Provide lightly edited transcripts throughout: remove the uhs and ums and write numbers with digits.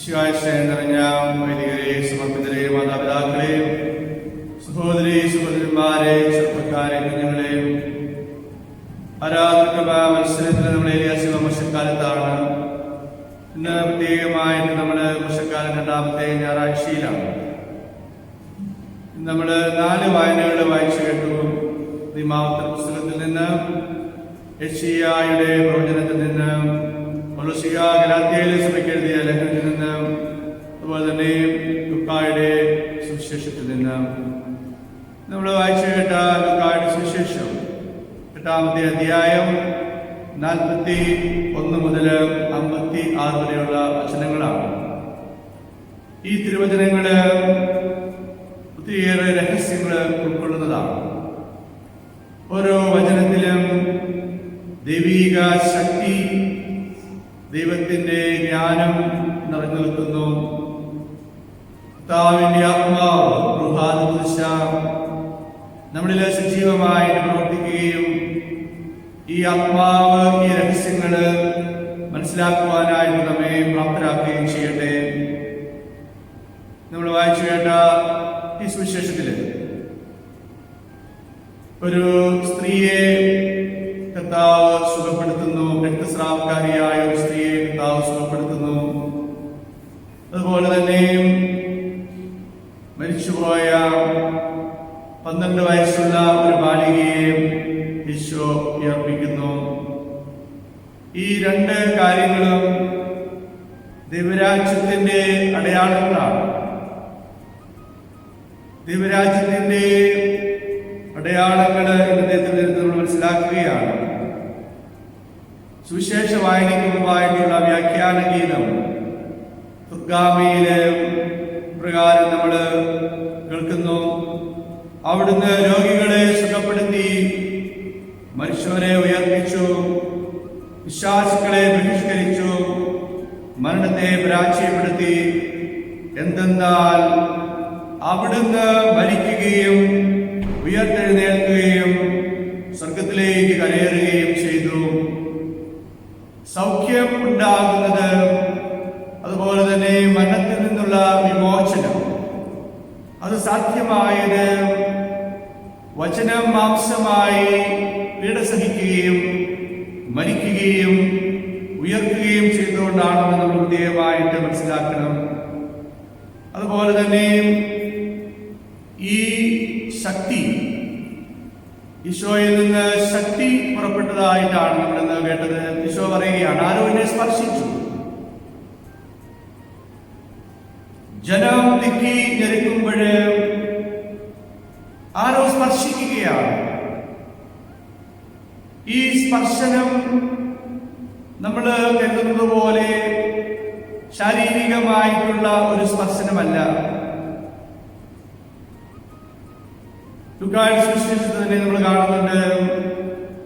സ്നേഹം നിറഞ്ഞ വൈദികരെ, സമർപ്പിതരെ, മാതാപിതാക്കളെ, സഹോദരി സഹോദരന്മാരെ, ചെറുപ്പക്കാരെ, കുഞ്ഞുങ്ങളെ, ആരാധന മത്സരത്തിൽ നമ്മുടെ വർഷക്കാലത്താണ്. ഇന്ന് പ്രത്യേകമായിട്ട് നമ്മൾ വർഷക്കാലം രണ്ടാമത്തെ ഞായറാഴ്ചയിലാണ്. നമ്മൾ 4 വായനകൾ വായിച്ചു കേട്ടു. നിയമാവർത്തന പുസ്തകത്തിൽ നിന്ന്, യെശയ്യായുടെ പ്രവചനത്തിൽ നിന്ന്, പൗലോസ് ഗലാത്യയിലെ സഭയ്ക്ക് എഴുതിയ ലേഖനത്തിൽ നിന്ന്, അതുപോലെ തന്നെ ലൂക്കായുടെ സുവിശേഷത്തിൽ നിന്ന്. നമ്മൾ വായിച്ചു കേട്ട ലൂക്കായുടെ സുവിശേഷം 8-ാമത്തെ അധ്യായം 41 മുതൽ 56 വരെയുള്ള വചനങ്ങളാണ്. ഈ തിരുവചനങ്ങള് ഒത്തിരിയേറെ രഹസ്യങ്ങൾ ഉൾക്കൊള്ളുന്നതാണ്. ഓരോ വചനത്തിലും ദൈവിക ശക്തി, ദൈവത്തിന്റെ ജ്ഞാനം നിറഞ്ഞു നിൽക്കുന്നു. കർത്താവിന്റെ ആത്മാവ് നമ്മളിൽ സജീവമായി പ്രവർത്തിക്കുകയും ഈ ആത്മാവ് ഈ രഹസ്യങ്ങള് മനസ്സിലാക്കുവാനായിട്ട് നമ്മെ പ്രാപ്തരാക്കുകയും ചെയ്യട്ടെ. നമ്മൾ വായിച്ചു കേട്ട ഈ സുവിശേഷത്തില് ഒരു സ്ത്രീയെ കർത്താവ് സുഖപ്പെടുത്തുന്നു. രക്തസ്രാവക്കാരിയായ ഒരു സ്ത്രീയെ കർത്താവ് സുഖപ്പെടുത്തുന്നു. അതുപോലെ തന്നെ മരിച്ചുപോയ 12 വയസ്സുള്ള ഒരു ബാലികയെ ഈശോ ഉയർപ്പിക്കുന്നു. ഈ 2 കാര്യങ്ങളും ദൈവരാജ്യത്തിന്റെ അടയാളങ്ങളാണ്. ദൈവരാജ്യത്തിന്റെ അടയാളങ്ങള് ഇന്നത്തെ നമ്മൾ മനസ്സിലാക്കുകയാണ്. സുവിശേഷ വായനയ്ക്ക് മുമ്പായിട്ടുള്ള വ്യാഖ്യാന ഗീതം തുർഗാമയിലെ പ്രകാരം നമ്മൾ കേൾക്കുന്നു. അവിടുന്ന് രോഗികളെ സുഖപ്പെടുത്തി, മനുഷ്യരെ ഉയർപ്പിച്ചു, വിശ്വാസികളെ ബഹിഷ്കരിച്ചു, മരണത്തെ പരാജയപ്പെടുത്തി. എന്തെന്നാൽ അവിടുന്ന് മരിക്കുകയും ഉയർത്തെഴുന്നേൽക്കുകയും സ്വർഗത്തിലേക്ക് കരയേറുകയും ചെയ്തു. സൗഖ്യം ഉണ്ടാകുന്നത്, അതുപോലെ തന്നെ മരണത്തിൽ നിന്നുള്ള വിമോചനം, അത് സാധ്യമായത് വചനം മാംസമായി പീഡ സഹിക്കുകയും മരിക്കുകയും ഉയർത്തുകയും ചെയ്തുകൊണ്ടാണെന്ന് നമ്മൾ പ്രത്യേകമായിട്ട് മനസ്സിലാക്കണം. അതുപോലെ തന്നെ ഈ ശക്തി, ഈശോയിൽ നിന്ന് ശക്തി പുറപ്പെട്ടതായിട്ടാണ് നമ്മളിന്ന് കേട്ടത്. ഈശോ പറയുകയാണ്, ആരോ എന്നെ സ്പർശിച്ചു. ജനം തിക്കി ഞെരുക്കുമ്പോഴ് ആരോ സ്പർശിക്കുകയാണ്. ഈ സ്പർശനം നമ്മൾ കരുതുന്നത് പോലെ ശാരീരികമായിട്ടുള്ള ഒരു സ്പർശനമല്ല. ലൂക്കായുടെ സുവിശേഷത്തിൽ തന്നെ നമ്മൾ കാണുന്നുണ്ട്,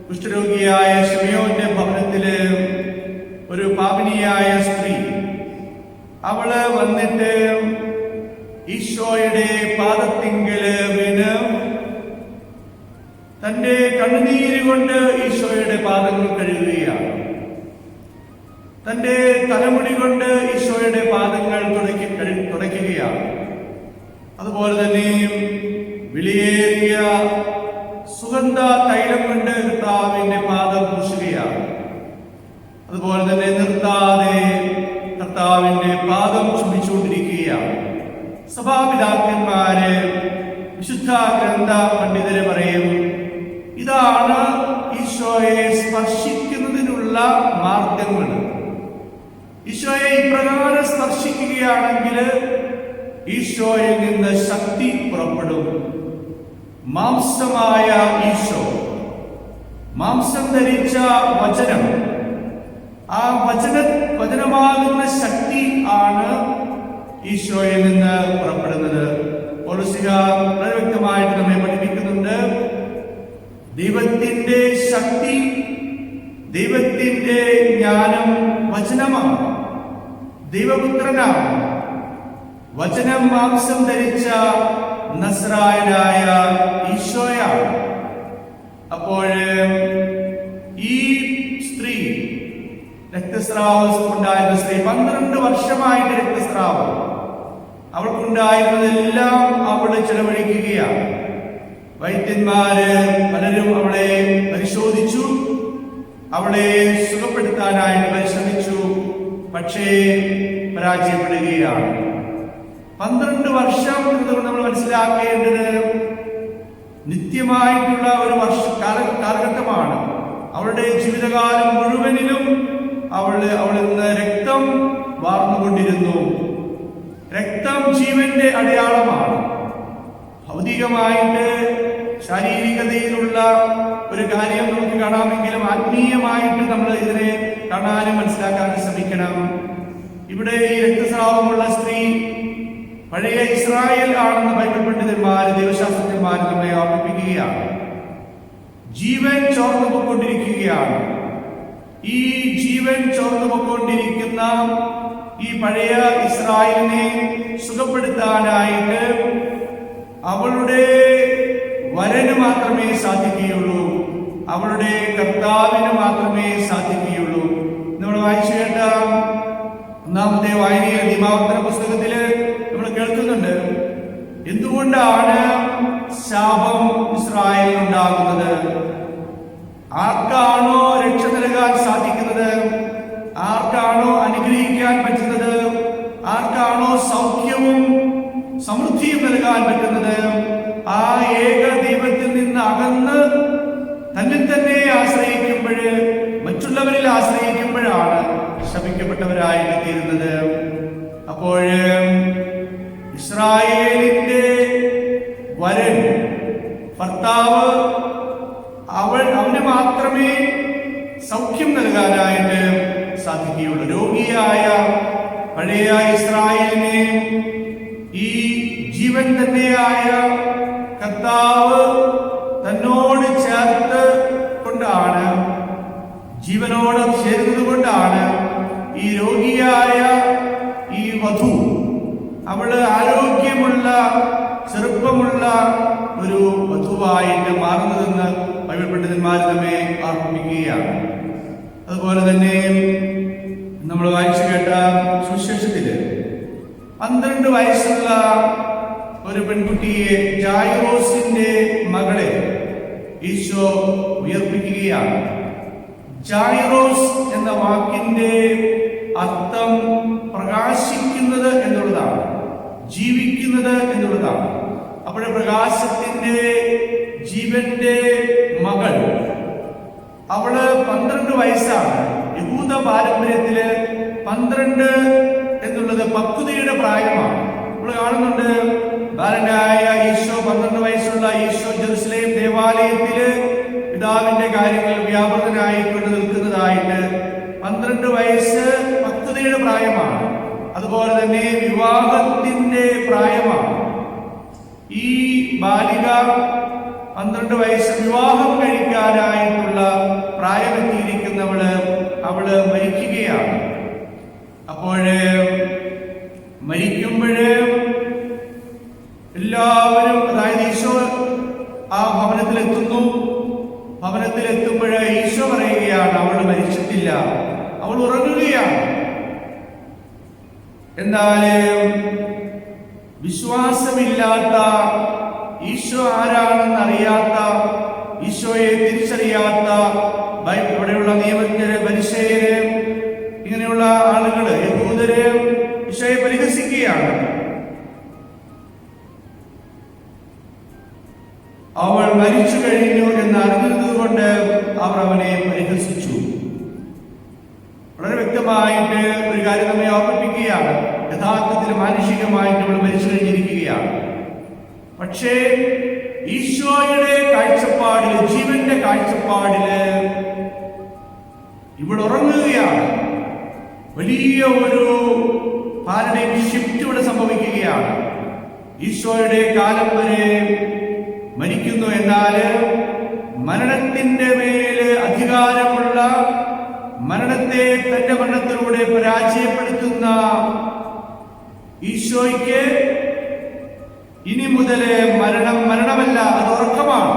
കുഷ്ഠരോഗിയായ ശിമയോന്റെ ഭവനത്തില് ഒരു പാപിനിയായ സ്ത്രീ, അവള് വന്നിട്ട് ഈശോയുടെ പാദത്തിങ്കല് വീണ് തന്റെ കണ്ണുനീര് കൊണ്ട് ഈശോയുടെ പാദങ്ങൾ കഴുകുകയാണ്. തന്റെ തലമുടി കൊണ്ട് ഈശോയുടെ പാദങ്ങൾ തുടയ്ക്കുകയാണ്. അതുപോലെ തന്നെ വിലയേറിയ സുഗന്ധ തൈലം കൊണ്ട് കർത്താവിന്റെ പാദം പൂശുകയാണ്. അതുപോലെ തന്നെ നിർത്താതെ കർത്താവിന്റെ പാദം ചുംബിച്ചുകൊണ്ടിരിക്കുകയാണ്. സഭാപിതാക്കന്മാര്, വിശുദ്ധ ഗ്രന്ഥ പണ്ഡിതര് പറയും, ഇതാണ് ഈശോയെ സ്പർശിക്കുന്നതിനുള്ള മാർഗങ്ങൾ. ഈശോയെ ഇപ്രകാരം സ്പർശിക്കുകയാണെങ്കിൽ ഈശോയിൽ നിന്ന് ശക്തി പുറപ്പെടും. മാംസമായ ഈശോ, മാംസം ധരിച്ച വചനം, ആ വചനമാകുന്ന ശക്തി ആണ് ഈശോയിൽ നിന്ന് പുറപ്പെടുന്നത്. പൗലോസ് വളരെ വ്യക്തമായിട്ട് നമ്മെ പഠിപ്പിക്കുന്നുണ്ട്. ദൈവത്തിന്റെ ശക്തി, ദൈവത്തിന്റെ ജ്ഞാനം വചനമാണ്, ദൈവപുത്രനാണ്. വചനം മാംസം ധരിച്ച നസ്രായനായ ഈശോയാണ്. അപ്പോൾ ഈ സ്ത്രീ രക്തസ്രാവം ഉണ്ടായിരുന്ന സ്ത്രീ, 12 വർഷമായിട്ട് രക്തസ്രാവം. അവൾക്കുണ്ടായിരുന്നതെല്ലാം അവള് ചെലവഴിക്കുകയാണ്. വൈദ്യന്മാര് പലരും അവളെ പരിശോധിച്ചു, അവളെ സുഖപ്പെടുത്താനായിട്ട് പരിശ്രമിച്ചു. പക്ഷേ പരാജയപ്പെടുകയാണ്. 12 വർഷം എന്നതുകൊണ്ട് നമ്മൾ മനസ്സിലാക്കേണ്ടത് നിത്യമായിട്ടുള്ള ഒരു കാലഘട്ടമാണ്. അവളുടെ ജീവിതകാലം മുഴുവനിലും അവളിൽ നിന്ന് രക്തം വാർന്നുകൊണ്ടിരുന്നു. രക്തം ജീവന്റെ അടയാളമാണ്. ഭൗതികമായിട്ട് ശാരീരികതയിലുള്ള ഒരു കാര്യം നമുക്ക് കാണാമെങ്കിലും ആത്മീയമായിട്ട് നമ്മൾ ഇതിനെ കാണാനും മനസ്സിലാക്കാനും ശ്രമിക്കണം. ഇവിടെ ഈ രക്തസ്രാവമുള്ള സ്ത്രീ പഴയ ഇസ്രായേൽ ആണെന്ന് ബൈബിൾ പണ്ഡിതന്മാര്, ദൈവശാസ്ത്രജ്ഞന്മാര് നമ്മെ ഓർമ്മിപ്പിക്കുകയാണ്. ജീവൻ ചോർന്നു പോയിക്കൊണ്ടിരിക്കുകയാണ്. ഈ ജീവൻ ചോർന്നു പോയിക്കൊണ്ടിരിക്കുന്ന ഈ പഴയ ഇസ്രായേലിനെ സുഖപ്പെടുത്താനായിട്ട് അവളുടെ വരന് മാത്രമേ സാധിക്കുകയുള്ളൂ, അവളുടെ കർത്താവിന് മാത്രമേ സാധിക്കുകയുള്ളൂ. നമ്മൾ വായിച്ചു കേട്ട 1-ാമത്തെ വായനയിൽ നിയമാവർത്തന പുസ്തകത്തില് നമ്മൾ കേൾക്കുന്നുണ്ട്, എന്തുകൊണ്ടാണ് ശാപം ഇസ്രായേലിൽ ഉണ്ടാകുന്നത്? ആർക്കാണോ രക്ഷ നൽകാൻ സാധിക്കുന്നത്, ആർക്കാണോ അനുഗ്രഹിക്കാൻ പറ്റുന്നത്, ആർക്കാണോ സൗഖ്യവും സമൃദ്ധിയും നൽകാൻ പറ്റുന്നത്, ആ ഏക ദൈവത്തിൽ നിന്ന് അകന്ന് തന്നിൽ തന്നെ ആശ്രയിക്കുമ്പോൾ, മറ്റുള്ളവരിൽ ആശ്രയിക്കുമ്പോഴാണ് ശപിക്കപ്പെട്ടവരായിട്ട് തീരുന്നത്. അപ്പോൾ ഇസ്രായേലിന്റെ വരൻ, ഭർത്താവ്, അവന് മാത്രമേ സൗഖ്യം നൽകാനായിട്ട് സാധിക്കുകയുള്ളൂ. രോഗിയായ പഴയ ഇസ്രായേലിനെ ഈ ജീവൻ തന്നെയായ കർത്താവ് തന്നോട് ചേർത്ത് കൊണ്ടാണ്, ജീവനോട് ചേരുന്നത് കൊണ്ടാണ് ഈ രോഗിയായ ഈ വധു, അവള് ആരോഗ്യമുള്ള ചെറുപ്പമുള്ള ഒരു വധുവായിട്ട് മാറുന്നതെന്ന് ബൈബിൾ പണ്ഡിതന്മാർ നമ്മെ ഓർമ്മിപ്പിക്കുകയാണ്. അതുപോലെ തന്നെ നമ്മൾ വായിച്ചു കേട്ട സുവിശേഷത്തില് 12 വയസ്സുള്ള ഒരു പെൺകുട്ടിയെ, ജായിറോസിന്റെ മകളെ ഈശോ ഉയർപ്പിക്കുകയാണ്. ജായിറോസ് എന്ന വാക്കിന്റെ അർത്ഥം പ്രകാശിക്കുന്നത് എന്നുള്ളതാണ്, ജീവിക്കുന്നത് എന്നുള്ളതാണ്. അപ്പോൾ പ്രകാശത്തിന്റെ, ജീവന്റെ മകൾ, അവള് 12 വയസ്സാണ്. യഹൂദ പാരമ്പര്യത്തില് 12 എന്നുള്ളത് പക്വതയുടെ പ്രായമാണ്. നമ്മൾ കാണുന്നുണ്ട്, ബാലനായ ഈശോ, 12 വയസ്സുള്ള ഈശോ ജെറുസലേം ദേവാലയത്തില് പിതാവിന്റെ കാര്യങ്ങൾ വ്യാപൃതനായിക്കൊണ്ട് നിൽക്കുന്നതായിട്ട്. 12 വയസ്സ് പക്വതയുടെ പ്രായമാണ്. അതുപോലെ തന്നെ വിവാഹത്തിന്റെ പ്രായമാണ്. ഈ ബാലിക 12 വയസ്സ് വിവാഹം കഴിക്കാനായിട്ടുള്ള പ്രായമെത്തിയിരിക്കുന്നവള്, അവള് മരിക്കുകയാണ്. അപ്പോഴ് മരിക്കുമ്പോഴ് എല്ലാവരും, അതായത് ഈശോ ആ ഭവനത്തിലെത്തുന്നു. ഭവനത്തിലെത്തുമ്പോഴ് ഈശോ പറയുകയാണ്, അവൾ മരിച്ചിട്ടില്ല, അവൾ ഉറങ്ങുകയാണ്. എന്നാൽ വിശ്വാസമില്ലാത്ത, ഈശോ ആരാണെന്ന് അറിയാത്ത, ഈശോയെ തിരിച്ചറിയാത്ത ഇവിടെയുള്ള നിയമജ്ഞര്, പരിസയര്, ഇങ്ങനെയുള്ള ആളുകള്, യഹൂദര് ഈശോയെ പരിഹസിക്കുകയാണ്. അവൾ മരിച്ചു കഴിഞ്ഞു എന്ന് അറിഞ്ഞതുകൊണ്ട് അവർ അവനെ പരിഹസിച്ചു. വളരെ വ്യക്തമായിട്ട് ഒരു കാര്യം നമ്മെ ഓർമ്മിപ്പിക്കുകയാണ്, യഥാർത്ഥത്തിൽ മാനുഷികമായിട്ട് അവൾ മരിച്ചു കഴിഞ്ഞിരിക്കുകയാണ്. പക്ഷേ ഈശോയുടെ കാഴ്ചപ്പാടില്, ജീവന്റെ കാഴ്ചപ്പാടില് ഇവിടെ ഉറങ്ങുകയാണ്. വലിയ ഒരു പാരഡൈം ഷിഫ്റ്റ് ഇവിടെ സംഭവിക്കുകയാണ്. ഈശോയുടെ കാലം വരെ മരിക്കുന്നു, എന്നാൽ മരണത്തിന്റെ മേല് അധികാരമുള്ള, മരണത്തെ തന്റെ മരണത്തിലൂടെ പരാജയപ്പെടുത്തുന്ന ഈശോയ്ക്ക് ഇനി മുതല് മരണമല്ല, അത് ഉറക്കമാണ്.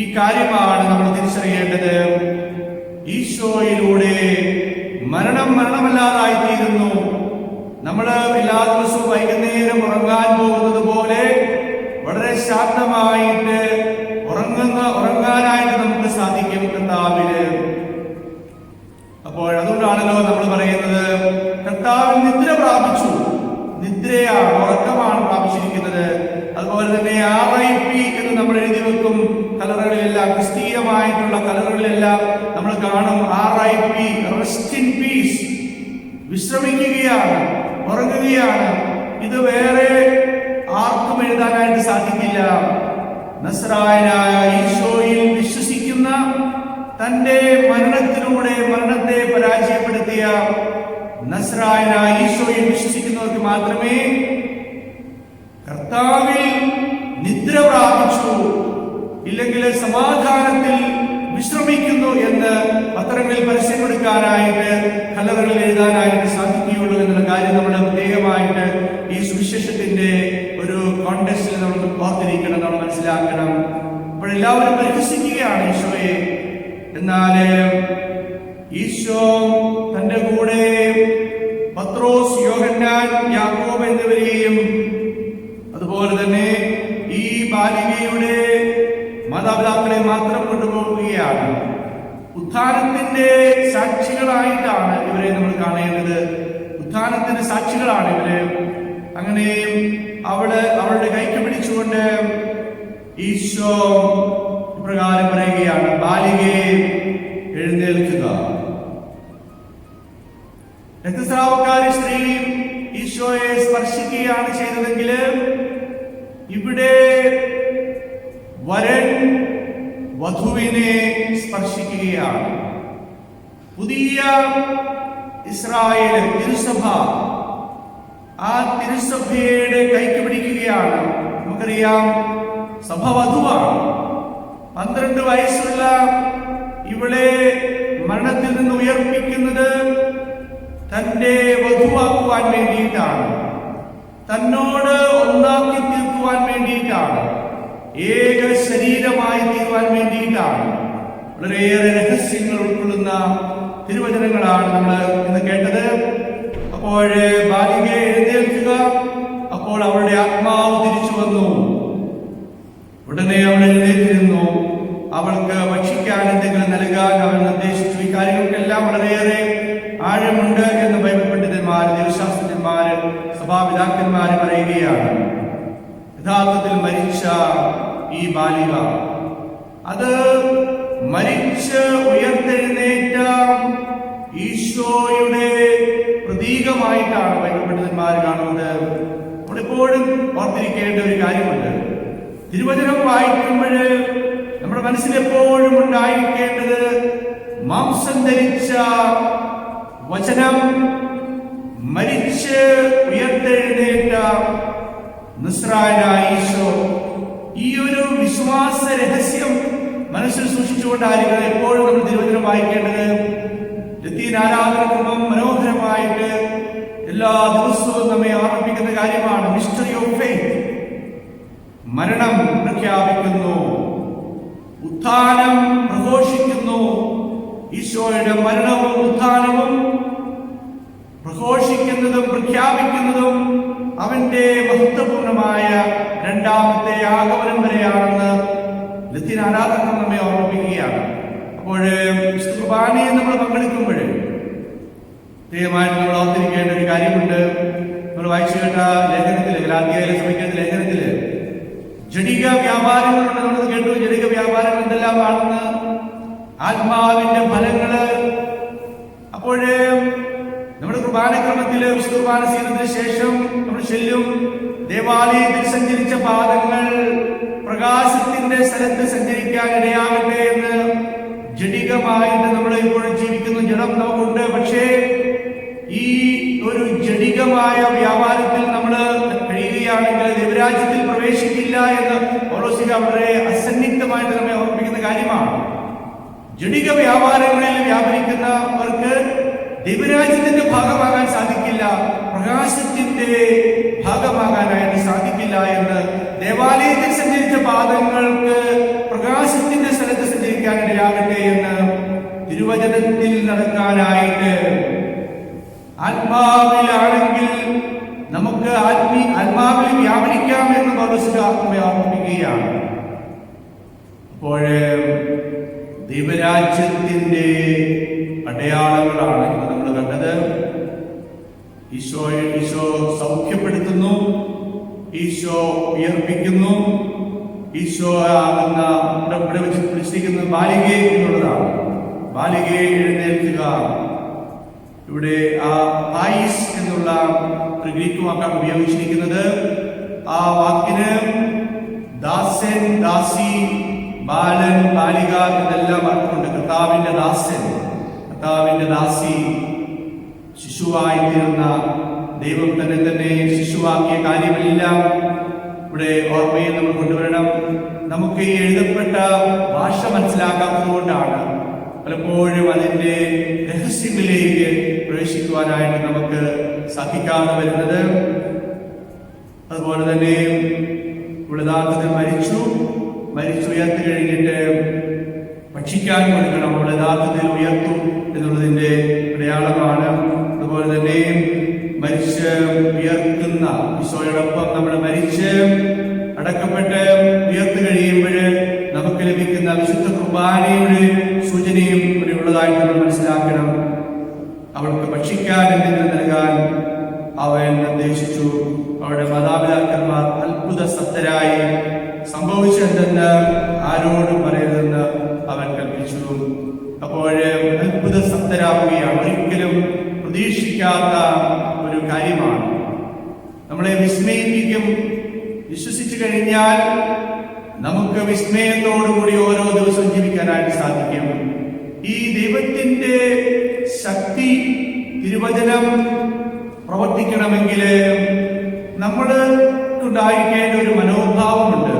ഈ കാര്യമാണ് നമ്മൾ തിരിച്ചറിയേണ്ടത്. ഈശോയിലൂടെ മരണമല്ലാതായിത്തീരുന്നു. നമ്മൾ എല്ലാ ദിവസവും വൈകുന്നേരം ഉറങ്ങാൻ പോകുന്നത് പോലെ വളരെ ശാന്തമായിട്ട് ഉറങ്ങാനായിട്ട് നമുക്ക് സാധിക്കും കർത്താവില്. അപ്പോൾ അതുകൊണ്ടാണല്ലോ നമ്മൾ പറയുന്നത് കർത്താവിൽ നിദ്ര പ്രാപിച്ചു. നിദ്രയാണ്, ഉറക്കമാണ് പ്രാപിച്ചിരിക്കുന്നത്. അതുപോലെ തന്നെ RIP എന്ന് നമ്മൾ എഴുതി വെക്കും കലറുകളിലെല്ലാം, ക്രിസ്തീയമായിട്ടുള്ള കലറുകളിലെല്ലാം നമ്മൾ കാണും RIP, റെസ്റ്റ് ഇൻ പീസ്, വിശ്രമിക്കുകയാണ്, ഉറങ്ങുകയാണ്. ഇത് വേറെ ആർക്കും എഴുതാനായിട്ട് സാധിക്കില്ല. നസ്രായനായ ഈശോയിൽ വിശ്വസിക്കുന്ന, തന്റെ മരണത്തിലൂടെ മരണത്തെ പരാജയപ്പെടുത്തിയ നസ്രായനായ ഈശോയിൽ വിശ്വസിക്കുന്നവർക്ക് മാത്രമേ കർത്താവിൽ നിദ്ര പ്രാപിച്ചു, ഇല്ലെങ്കിൽ സമാധാനത്തിൽ വിശ്രമിക്കുന്നു എന്ന് പത്രങ്ങളിൽ പരസ്യപ്പെടുത്താനായിട്ട്, കലറുകളിൽ എഴുതാനായിട്ട് സാധിക്കുകയുള്ളൂ എന്നുള്ള കാര്യം നമ്മൾ പ്രത്യേകമായിട്ട് ഈ സുവിശേഷത്തിന്റെ ഒരു കോണ്ടെക്സ്റ്റിൽ നമ്മൾ ഓർത്തിരിക്കണം, നമ്മൾ മനസ്സിലാക്കണം. അപ്പോൾ എല്ലാവരും പരിഹസിക്കുകയാണ് ഈശോയെ. എന്നാല് ഈശോ തന്റെ കൂടെ പത്രോസ്, യോഹന്നാൻ, യാക്കോബ് എന്നിവരെയും അതുപോലെ തന്നെ ഈ ബാലികയുടെ മാതാപിതാക്കളെ മാത്രം കൊണ്ടുപോവുകയാണ്. ഉത്ഥാനത്തിന്റെ സാക്ഷികളായിട്ടാണ് ഇവരെ നമ്മൾ കാണേണ്ടത്. ഉത്ഥാനത്തിന്റെ സാക്ഷികളാണ് ഇവര്. അങ്ങനെ അവളുടെ കൈക്ക് പിടിച്ചുകൊണ്ട് ഈശോ ഇപ്രകാരം പറയുകയാണ്, ബാലികയെ എഴുന്നേൽക്കുക. രക്തസ്രാവക്കാരി സ്ത്രീ ഈശോയെ സ്പർശിക്കുകയാണ് ചെയ്തതെങ്കിൽ ഇവിടെ വരൻ വധുവിനെ സ്പർശിക്കുകയാണ്. പുതിയ ഇസ്രായേൽ തിരുസഭ, ആ തിരുസഭയുടെ കൈക്ക് പിടിക്കുകയാണ്. നമുക്കറിയാം, സഭ വധുവാണ്. 12 വയസ്സുള്ള ഇവളെ മരണത്തിൽ നിന്ന് ഉയർപ്പിക്കുന്നത് തന്റെ വധുവാക്കുവാൻ വേണ്ടിയിട്ടാണ്, തന്നോട് ഒന്നാക്കി തീർക്കുവാൻ വേണ്ടിയിട്ടാണ്, ഏക ശരീരമായി തീരുവാൻ വേണ്ടിയിട്ടാണ്. വളരെയേറെ രഹസ്യങ്ങൾ ഉൾക്കൊള്ളുന്ന തിരുവചനങ്ങളാണ് നമ്മൾ ഇന്ന് കേട്ടത്. അപ്പോൾ ബാലികയെ എഴുന്നേൽക്കുക. അപ്പോൾ അവളുടെ ആത്മാവ് തിരിച്ചു വന്നു. ഉടനെ അവൾ എഴുന്നേറ്റിരുന്നു. അവൾക്ക് ഭക്ഷിക്കാൻ എന്തെങ്കിലും നൽകാൻ അവൻ നിർദ്ദേശിച്ചു. ഈ കാര്യങ്ങൾക്കെല്ലാം വളരെയേറെ ആഴമുണ്ട് എന്ന് ബൈബിൾ പണ്ഡിതന്മാര്, ദൈവശാസ്ത്രജ്ഞന്മാര്, സഭാപിതാക്കന്മാര് പറയുകയാണ്. യഥാർത്ഥത്തിൽ മരിച്ച ഈ ബാലിക, അത് മരിച്ച് ഉയർത്തെഴുന്നേറ്റ ഈശോയുടെ പ്രതീകമായിട്ടാണ് ബൈബിൾ പണ്ഡിതന്മാർ കാണുന്നത്. നമ്മളിപ്പോഴും ഓർത്തിരിക്കേണ്ട ഒരു കാര്യമുണ്ട്. തിരുവചനം വായിക്കുമ്പോൾ നമ്മുടെ മനസ്സിൽ എപ്പോഴും ഉണ്ടായിരിക്കേണ്ടത് മാംസം ധരിച്ച വചനം, മരിച്ച് ഉയർത്തെഴുന്നേറ്റ നസ്രായനായ ഈശോ. ഈ ഒരു വിശ്വാസ രഹസ്യം മനസ്സിൽ സൂക്ഷിച്ചുകൊണ്ടായിരിക്കണം എപ്പോഴും നമ്മൾ തിരുവചനം വായിക്കേണ്ടത്. ലത്തീൻ ആരാധനക്രമം മനോഹരമായിട്ട് എല്ലാ ദിവസവും നമ്മെ ഓർമ്മിപ്പിക്കുന്ന കാര്യമാണ്. Mystery of faith. മരണം പ്രഖ്യാപിക്കുന്നു, ഉത്ഥാനം പ്രഘോഷിക്കുന്നു. ഈശോയുടെ മരണവും ഉത്ഥാനവും പ്രഘോഷിക്കുന്നതും പ്രഖ്യാപിക്കുന്നതും അവന്റെ മഹത്വപൂർണമായ രണ്ടാമത്തെ ആഗമനം വരെയാണെന്ന് ലത്തീൻ ആരാധന നമ്മെ ഓർമ്മിപ്പിക്കുകയാണ്. അപ്പോൾ വിശുദ്ധ കുർബാനയിൽ നമ്മൾ പങ്കെടുക്കുമ്പോൾ പ്രത്യേകമായിട്ട് നമ്മൾ ഓർത്തിരിക്കേണ്ട ഒരു കാര്യമുണ്ട്. നമ്മൾ വായിച്ചു കേട്ട ലേഖനത്തില്, ഗലാത്യയിലെ സഭയ്ക്കകത്തെ ലേഖനത്തില് ജഡിക വ്യാപാരങ്ങളുണ്ട്. നമ്മൾ കേട്ടു, ജഡിക വ്യാപാരങ്ങൾ എന്തെല്ലാമാണെന്ന്, ആത്മാവിന്റെ ഫലങ്ങള്. അപ്പോഴ് നമ്മുടെ കുർബാനക്രമത്തില് വിശുദ്ധ കുർബാന ചെയ്യുന്നതിന് ശേഷം നമ്മൾ ചെല്ലും. ദേവാലയത്തിൽ സഞ്ചരിച്ച പാദങ്ങൾ പ്രകാശത്തിന്റെ സ്ഥലത്ത് സഞ്ചരിക്കാൻ ഇടയാകട്ടെ എന്ന് ജഡികമായിട്ട് നമ്മൾ ഇപ്പോഴും ജീവിക്കുന്നു. ജഡം നമുക്കുണ്ട്. പക്ഷേ ഈ ഒരു ജഡികമായ വ്യാപാരത്തിൽ നമ്മൾ കഴിയുകയാണെങ്കിൽ ദൈവരാജ്യത്തിൽ പ്രവേശിക്കില്ല എന്ന് പൗലോസ് വളരെ അസന്നിഗ്ധമായിട്ട് നമ്മെ ഓർമ്മിപ്പിക്കുന്ന കാര്യമാണ്. ജഡിക വ്യാപാരങ്ങളിൽ വ്യാപരിക്കുന്നവർക്ക് ദൈവരാജ്യത്തിന്റെ ഭാഗമാകാൻ സാധിക്കില്ല, പ്രകാശത്തിന്റെ ഭാഗമാകാനായിട്ട് സാധിക്കില്ല എന്ന്. ദേവാലയത്തിൽ സഞ്ചരിച്ച പാദങ്ങൾക്ക് പ്രകാശത്തിന്റെ സ്ഥലത്ത് സഞ്ചരിക്കാൻ ഇടയാകട്ടെ എന്ന് തിരുവചനത്തിൽ നടക്കാനായിട്ട് ആത്മാവിലാണെങ്കിൽ നമുക്ക് ആത്മാവിൽ വ്യാപരിക്കാം എന്ന് പൗലോസ് ഓർമ്മിപ്പിക്കുകയാണ്. അപ്പോൾ ദൈവരാജ്യത്തിന്റെ അടയാളങ്ങളാണ് നമ്മൾ കണ്ടത്. ഈശോ സൗഖ്യപ്പെടുത്തുന്നു, ഈശോ ഉയർപ്പിക്കുന്നു, ഈശോ ആകുന്ന വിളിച്ചിരിക്കുന്ന ബാലികയെ എന്നുള്ളതാണ്. ബാലികയെ എഴുന്നേൽക്കുക. ഇവിടെ ആ തായിസ് എന്നുള്ള ഒരു ഗ്രീക്ക് വാക്കാണ് ഉപയോഗിച്ചിരിക്കുന്നത്. ആ വാക്കിന് ദാസൻ, ദാസി, ബാലൻ, ബാലിക എന്നെല്ലാം അർത്ഥമുണ്ട്. കർത്താവിന്റെ ദാസൻ, കർത്താവിന്റെ ദാസി, ശിശുവായിത്തീർന്ന ദൈവം തന്നെ ശിശുവാക്കിയ കാര്യമെല്ലാം ഇവിടെ ഓർമ്മയിൽ നമ്മൾ കൊണ്ടുവരണം. നമുക്ക് ഈ എഴുതപ്പെട്ട ഭാഷ മനസ്സിലാക്കാത്തത് കൊണ്ടാണ് പലപ്പോഴും അതിൻ്റെ രഹസ്യങ്ങളിലേക്ക് പ്രവേശിക്കുവാനായിട്ട് നമുക്ക് സാധിക്കാതെ വരുന്നത്. അതുപോലെ തന്നെ ഇവിടെ യഥാർത്ഥത്തിൽ മരിച്ചുയർത്തി കഴിഞ്ഞിട്ട് ഭക്ഷിക്കാൻ കൊടുക്കണം. അവിടെ യഥാർത്ഥത്തിൽ ഉയർത്തും എന്നുള്ളതിൻ്റെ അടയാളമാണ്. അതുപോലെ തന്നെ മരിച്ച് ഉയർത്തുന്ന ഈശോയോടൊപ്പം നമ്മൾ മരിച്ച് അടക്കപ്പെട്ട് ഉയർത്തു കഴിയുമ്പോൾ നമുക്ക് ലഭിക്കുന്ന വിശുദ്ധ കുർബാനയുടെ സൂചനയും ഇവിടെ ഉള്ളതായിട്ട് നമ്മൾ മനസ്സിലാക്കണം. അവൾക്ക് ഭക്ഷിക്കാൻ എന്തെങ്കിലും നൽകാൻ അവൻ നിർദ്ദേശിച്ചു. അവരുടെ മാതാപിതാക്കന്മാർ അത്ഭുത സത്തരായി സംഭവിച്ചെന്തെന്ന് ആരോടും പറയരുതെന്ന് അവൻ കൽപ്പിച്ചു. അപ്പോൾ അത്ഭുത സത്തരാവുകയാണ്. ഒരിക്കലും പ്രതീക്ഷിക്കാത്ത ഒരു കാര്യമാണ്. നമ്മളെ വിസ്മയിപ്പിക്കും. വിശ്വസിച്ചു കഴിഞ്ഞാൽ നമുക്ക് വിസ്മയത്തോടുകൂടി ഓരോ ദിവസവും ജീവിക്കാനായിട്ട് സാധിക്കും. ഈ ദൈവത്തിന്റെ ശക്തി, തിരുവചനം പ്രവർത്തിക്കണമെങ്കിൽ നമ്മൾക്കുണ്ടായിരിക്കേണ്ട ഒരു മനോഭാവമുണ്ട്.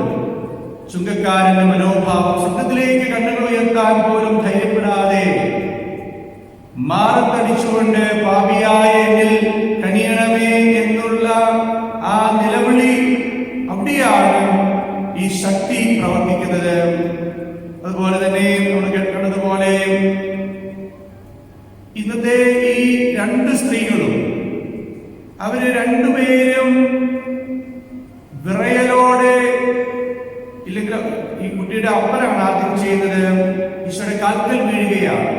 ചുങ്കക്കാരന്റെ മനോഭാവം. സ്വർഗ്ഗത്തിലേക്ക് കണ്ണുകൾ ഉയർത്താൻ പോലും ധൈര്യപ്പെടാതെ മാറത്തടിച്ചുകൊണ്ട് പാപിയായ എന്നിൽ കനിയണമേ എന്നുള്ള ആ നിലവിളി, അവിടെയാണ് ഈ ശക്തി പ്രവർത്തിക്കുന്നത്. അതുപോലെ തന്നെ നമ്മൾ കേൾക്കുന്നതുപോലെ ഇന്നത്തെ ഈ രണ്ട് സ്ത്രീകളും അവര് രണ്ടുപേരും വിറയലോടെ, ഇല്ലെങ്കിൽ ഈ കുട്ടിയുടെ അപ്പനാണ് ആദ്യം ചെയ്യുന്നത്, ഈശോയുടെ കാൽക്കൽ വീഴുകയാണ്.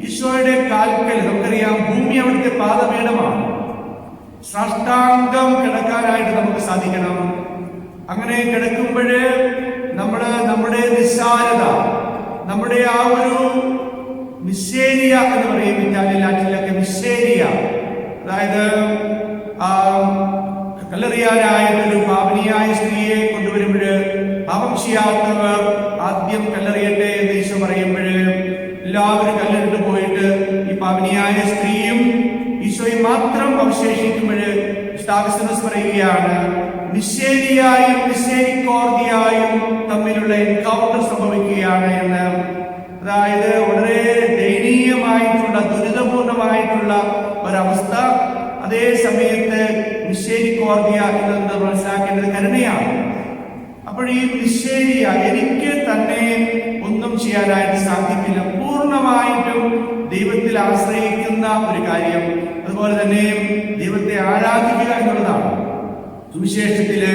ഈശോയുടെ കാൽക്കൽ, നമുക്കറിയാം ഭൂമി അവിടുത്തെ പാദപീഠമാണ്. സാഷ്ടാംഗം കിടക്കാനായിട്ട് നമുക്ക് സാധിക്കണം. അങ്ങനെ കിടക്കുമ്പോഴ് നമ്മുടെ നിസ്സാരത, നമ്മുടെ ആ ഒരു മിസ്സേരിയ എന്ന് പറയും ഇറ്റാലിയൻ ലാറ്റിനിലൊക്കെ മിസ്സേരിയ, അതായത് കല്ലെറിയാനായിട്ടൊരു പാപനിയായ സ്ത്രീയെ കൊണ്ടുവരുമ്പോൾ പാപം ചെയ്യാത്തവർ ആദ്യം കല്ലെറിയട്ടെ എന്ന് ഈശോ പറയുമ്പോൾ എല്ലാവരും കല്ലെറിട്ട് പോയിട്ട് ഈ പാപനിയായ സ്ത്രീയും ഈശോയും മാത്രം അവശേഷിക്കുമ്പോൾ സ്താഗസ്തനോസ് പറയുകയാണ്, മിസ്സേരിയായും മിസ്സേരിക്കോർദിയായും തമ്മിലുള്ള എൻകൗണ്ടർ സംഭവിക്കുകയാണ് എന്ന്. അതായത് വളരെ ദയനീയമായിട്ടുള്ള, ദുരിതപൂർണമായിട്ടുള്ള ഒരവസ്ഥ. അതേ സമയത്ത് മിസ്സേരിക്കോർദിയ എന്നത് മനസ്സിലാക്കേണ്ടത് കരുണയാണ്. അപ്പോൾ ഈ മിസ്സേരിയ, എനിക്ക് തന്നെ ഒന്നും ചെയ്യാനായിട്ട് സാധിക്കില്ല, പൂർണ്ണമായിട്ടും ദൈവത്തിൽ ആശ്രയിക്കുന്ന ഒരു കാര്യം. അതുപോലെ തന്നെ ദൈവത്തെ ആരാധിക്കുക എന്നുള്ളതാണ്. സുവിശേഷത്തില്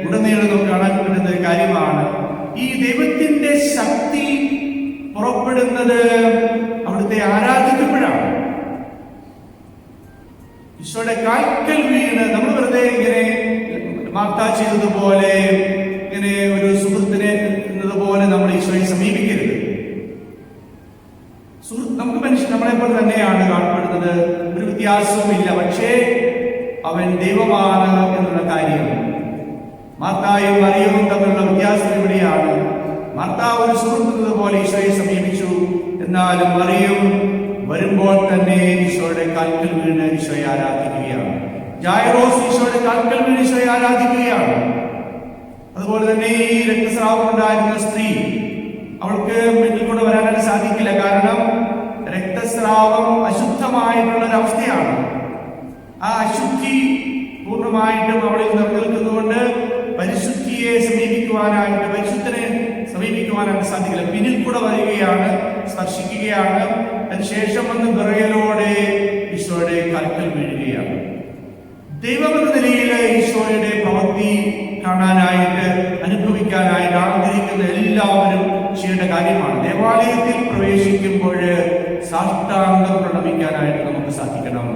ഉടനീളം നമുക്ക് കാണാൻ പറ്റുന്ന ഒരു കാര്യമാണ്. ഈ ദൈവത്തിന്റെ ശക്തി പുറപ്പെടുന്നത് അവിടുത്തെ ആരാധിക്കുമ്പോഴാണ്. ഈശോയുടെ കാൽക്കൽ വീണ് നമ്മൾ വെറുതെ ഇങ്ങനെ മാർത്ത ചെയ്തതുപോലെ, ഇങ്ങനെ ഒരു സുഹൃത്തിനെ എന്നതുപോലെ നമ്മൾ ഈശോയെ സമീപിക്കരുത്. നമുക്ക് നമ്മളെ പോലെ തന്നെയാണ് കാണപ്പെടുന്നത്, ഒരു വ്യത്യാസവുമില്ല. പക്ഷേ അവൻ ദൈവമാണ് എന്നുള്ള കാര്യം. മാർത്തായും മറിയവും തമ്മിലുള്ള വ്യത്യാസം എവിടെയാണ്? മാർത്ത ഒരു സുഹൃത്തുന്നത് പോലെ ഈശോയെ സമീപിച്ചു, എന്നാലും മറിയം വരുമ്പോൾ തന്നെ ഈശോയുടെ കാൽക്കൽ വീണ് ഈശോയെ ആരാധിക്കുകയാണ്. ജായറോസ് ഈശോയുടെ കാൽക്കൽ വീണ് ഈശോയെ ആരാധിക്കുകയാണ്. അതുപോലെ തന്നെ ഈ രക്തസ്രാവം ഉണ്ടായിരുന്ന സ്ത്രീ, അവൾക്ക് മുന്നിൽ കൊണ്ട് വരാനായിട്ട് സാധിക്കില്ല. കാരണം രക്തസ്രാവം അശുദ്ധമായിട്ടുള്ള ഒരവസ്ഥയാണ്. ആ അശുദ്ധി പൂർണ്ണമായിട്ടും അവളിൽ നിലനിൽക്കുന്നതുകൊണ്ട് പരിശുദ്ധിയെ സമീപിക്കുവാനായിട്ട്, പരിശുദ്ധനെ സമീപിക്കുവാൻ പിടിക്കുവാനായിട്ട് സാധിക്കില്ല. പിന്നിൽ കൂടെ വരികയാണ്, സ്പർശിക്കുകയാണ്. അതിനുശേഷം വന്ന് വിറയലോടെ ഈശോയുടെ കാൽക്കൽ വീഴുകയാണ്. ദൈവമെന്ന നിലയിൽ ഈശോയുടെ പ്രവൃത്തി കാണാനായിട്ട്, അനുഭവിക്കാനായിട്ട് ആഗ്രഹിക്കുന്ന എല്ലാവരും ചെയ്യേണ്ട കാര്യമാണ്. ദേവാലയത്തിൽ പ്രവേശിക്കുമ്പോൾ സാഷ്ടാംഗം പ്രണമിക്കാനായിട്ട് നമുക്ക് സാധിക്കണം.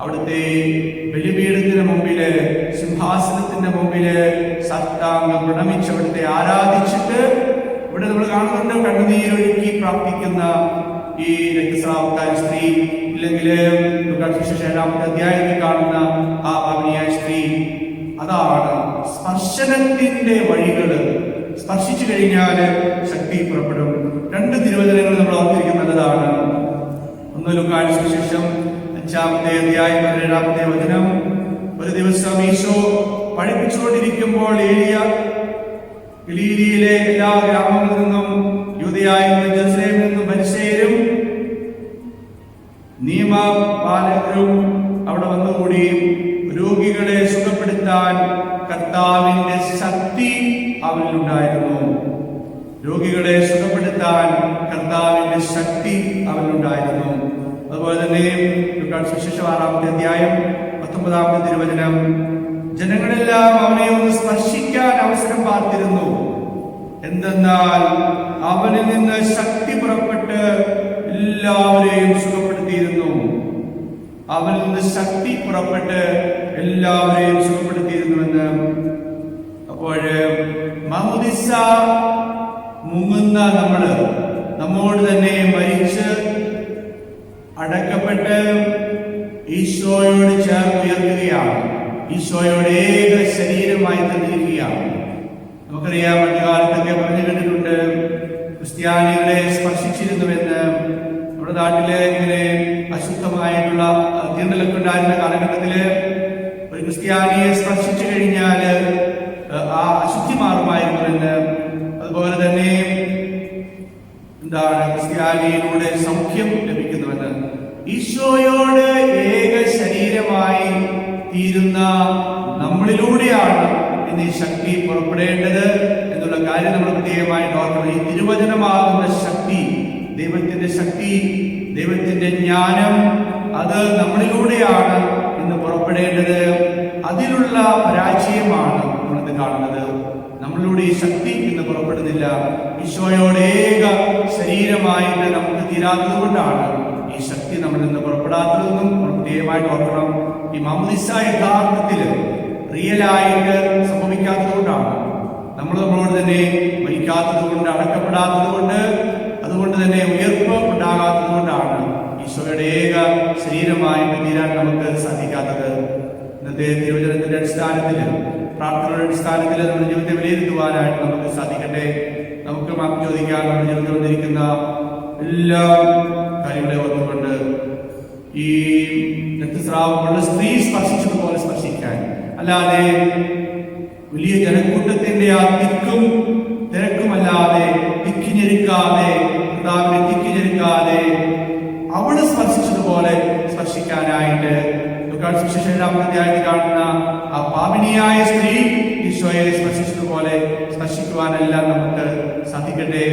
അവിടുത്തെ ബലിപീഠത്തിന് മുമ്പില്, സിംഹാസനത്തിന്റെ മുമ്പില് സാഷ്ടാംഗം പ്രണമിച്ച് അവിടുത്തെ ആരാധിച്ചിട്ട്, ഇവിടെ നമ്മൾ കാണുന്നുണ്ട് കണ്ണുനീരൊഴുക്കി പ്രാർത്ഥിക്കുന്ന ഈ രക്തസ്രാവക്കാരി സ്ത്രീ, ഇല്ലെങ്കിൽ 7-ാമത്തെ അധ്യായത്തിൽ കാണുന്ന ആ പാവനിയായ സ്ത്രീ. അതാണ് സ്പർശനത്തിന്റെ വഴികള്. സ്പർശിച്ചു കഴിഞ്ഞാൽ ശക്തി പുറപ്പെടും. 2 തിരുവചനങ്ങൾ നമ്മൾ ഓർത്തിരിക്കുന്നത് നല്ലതാണ്. 1 ലൂക്കായുടെ സുവിശേഷം 5-ാമത്തെ അധ്യായം 17-ാമത്തെ വചനം. ഒരു ദിവസം ഈശോ പഠിപ്പിച്ചുകൊണ്ടിരിക്കുമ്പോൾ ഗലീലയിലെ എല്ലാ ഗ്രാമങ്ങളിൽ നിന്നും, യൂദയായിൽ നിന്നും, ജെറുസലേമിൽ നിന്നും പരിസേരും നിയമപാലകരും അവിടെ വന്നുകൂടി. രോഗികളെ സുഖപ്പെടുത്താൻ കർത്താവിന്റെ ശക്തി അവരിലുണ്ടായിരുന്നു. രോഗികളെ സുഖപ്പെടുത്താൻ കർത്താവിന്റെ ശക്തി അവരിലുണ്ടായിരുന്നു. അതുപോലെ തന്നെ ലൂക്കായുടെ സുവിശേഷം 6-ാമത്തെ അധ്യായം 19-ാമത്തെ തിരുവചനം. ജനങ്ങളെല്ലാം അവനെ ഒന്ന് സ്പർശിക്കാൻ അവസരം പാർത്തിരുന്നു. എന്തെന്നാൽ അവനിൽ നിന്ന് ശക്തി പുറപ്പെട്ട് എല്ലാവരെയും സുഖപ്പെടുത്തിയിരുന്നു. അവനിൽ നിന്ന് ശക്തി പുറപ്പെട്ട് എല്ലാവരെയും സുഖപ്പെടുത്തിയിരുന്നുവെന്ന്. അപ്പോൾ മാമോദിസ മുങ്ങുന്ന നമ്മോട് തന്നെ മരിച്ച് അടക്കപ്പെട്ട് ഈശോയോട് ചേർന്ന് ഉയർത്തുകയാണ്. ഈശോയോട് ഏക ശരീരമായി തന്നിരിക്കുകയാണ്. നമുക്കറിയാം, പണ്ടുകാലത്തൊക്കെ പറഞ്ഞു കേട്ടിട്ടുണ്ട്, ക്രിസ്ത്യാനികളെ സ്പർശിച്ചിരുന്നുവെന്ന്. നമ്മുടെ നാട്ടില് ഇങ്ങനെ അശുദ്ധമായിട്ടുള്ള തീണ്ടലൊക്കെ ഉണ്ടായിരുന്ന കാലഘട്ടത്തില് ഒരു ക്രിസ്ത്യാനിയെ സ്പർശിച്ചു കഴിഞ്ഞാല് ആ അശുദ്ധി മാറുമായിരുന്നുവെന്ന്. അതുപോലെ തന്നെ ക്രിസ്ത്യാനിയിലൂടെ സൗഖ്യം ലഭിക്കുന്നുവെന്ന്. ഈശോയോട് ഏക ശരീരമായി തീരുന്ന നമ്മളിലൂടെയാണ് ഇന്ന് ഈ ശക്തി പുറപ്പെടേണ്ടത് എന്നുള്ള കാര്യം നമ്മൾ പ്രത്യേകമായിട്ട് ഓർക്കണം. ഈ തിരുവചനമാകുന്ന ശക്തി, ദൈവത്തിന്റെ ശക്തി, ദൈവത്തിന്റെ ജ്ഞാനം, അത് നമ്മളിലൂടെയാണ് ഇന്ന് പുറപ്പെടേണ്ടത്. അതിലുള്ള പരാജയമാണ് നമ്മളിത് കാണുന്നത്. നമ്മളിലൂടെ ഈ ശക്തി ഇന്ന് പുറപ്പെടുന്നില്ല. ഈശോയോട് ഏക ശരീരമായിട്ട് നമുക്ക് തീരാത്തത് കൊണ്ടാണ് ഈ ശക്തി നമ്മളിൽ നിന്ന് പുറപ്പെടാത്തതെന്നും പ്രത്യേകമായിട്ട് ഓർക്കണം. ഈ മാമോദിസ യഥാർത്ഥത്തില് റിയലായിട്ട് സംഭവിക്കാത്തത് കൊണ്ടാണ്. നമ്മളോട് തന്നെ മരിക്കാത്തത് കൊണ്ട്, അടക്കപ്പെടാത്തത് കൊണ്ട്, അതുകൊണ്ട് തന്നെ ഉയർപ്പ് ഉണ്ടാകാത്തത് കൊണ്ടാണ് ഈശോയുടെ ഏക ശരീരമായിട്ട് തീരാൻ നമുക്ക് സാധിക്കാത്തത്. ഇന്നത്തെ തിരുവചനത്തിന്റെ അടിസ്ഥാനത്തിൽ, പ്രാർത്ഥനയുടെ അടിസ്ഥാനത്തിൽ നമ്മുടെ ജീവിതത്തെ വിലയിരുത്തുവാനായിട്ട് നമുക്ക് സാധിക്കട്ടെ. നമുക്ക് മാപ്പ് ചോദിക്കാൻ നമ്മുടെ ജീവിതത്തിൽ വന്നിരിക്കുന്ന എല്ലാ കാര്യങ്ങളെ ഓർത്തുകൊണ്ട് ഈ രക്തസ്രാവമുള്ള സ്ത്രീ സ്പർശിച്ചതുപോലെ സ്പർശിക്കാൻ, അല്ലാതെ വലിയ ജനക്കൂട്ടത്തിന്റെ ആ തിക്കും തിരക്കുമല്ലാതെ, തിക്കിഞ്ഞെരുക്കാതെ, കർത്താവിനെ തിക്കിഞ്ഞെരുക്കാതെ അവള് സ്പർശിച്ചതുപോലെ സ്പർശിക്കാനായിട്ട് ലൂക്കായുടെ സുവിശേഷം 7-ാമത്തെ അധ്യായത്തിൽ കാണുന്ന ആ പാപിനിയായ സ്ത്രീ ഈശോയെ സ്പർശിച്ചതുപോലെ സ്പർശിക്കുവാനെല്ലാം നമുക്ക് സാധിക്കട്ടെ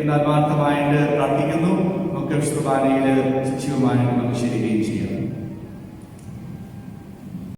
എന്ന് ആത്മാർത്ഥമായിട്ട് പ്രാർത്ഥിക്കുന്നു. നമുക്ക് കുർബാനയിൽ സജീവമായിട്ട് നമുക്ക് ശരിയും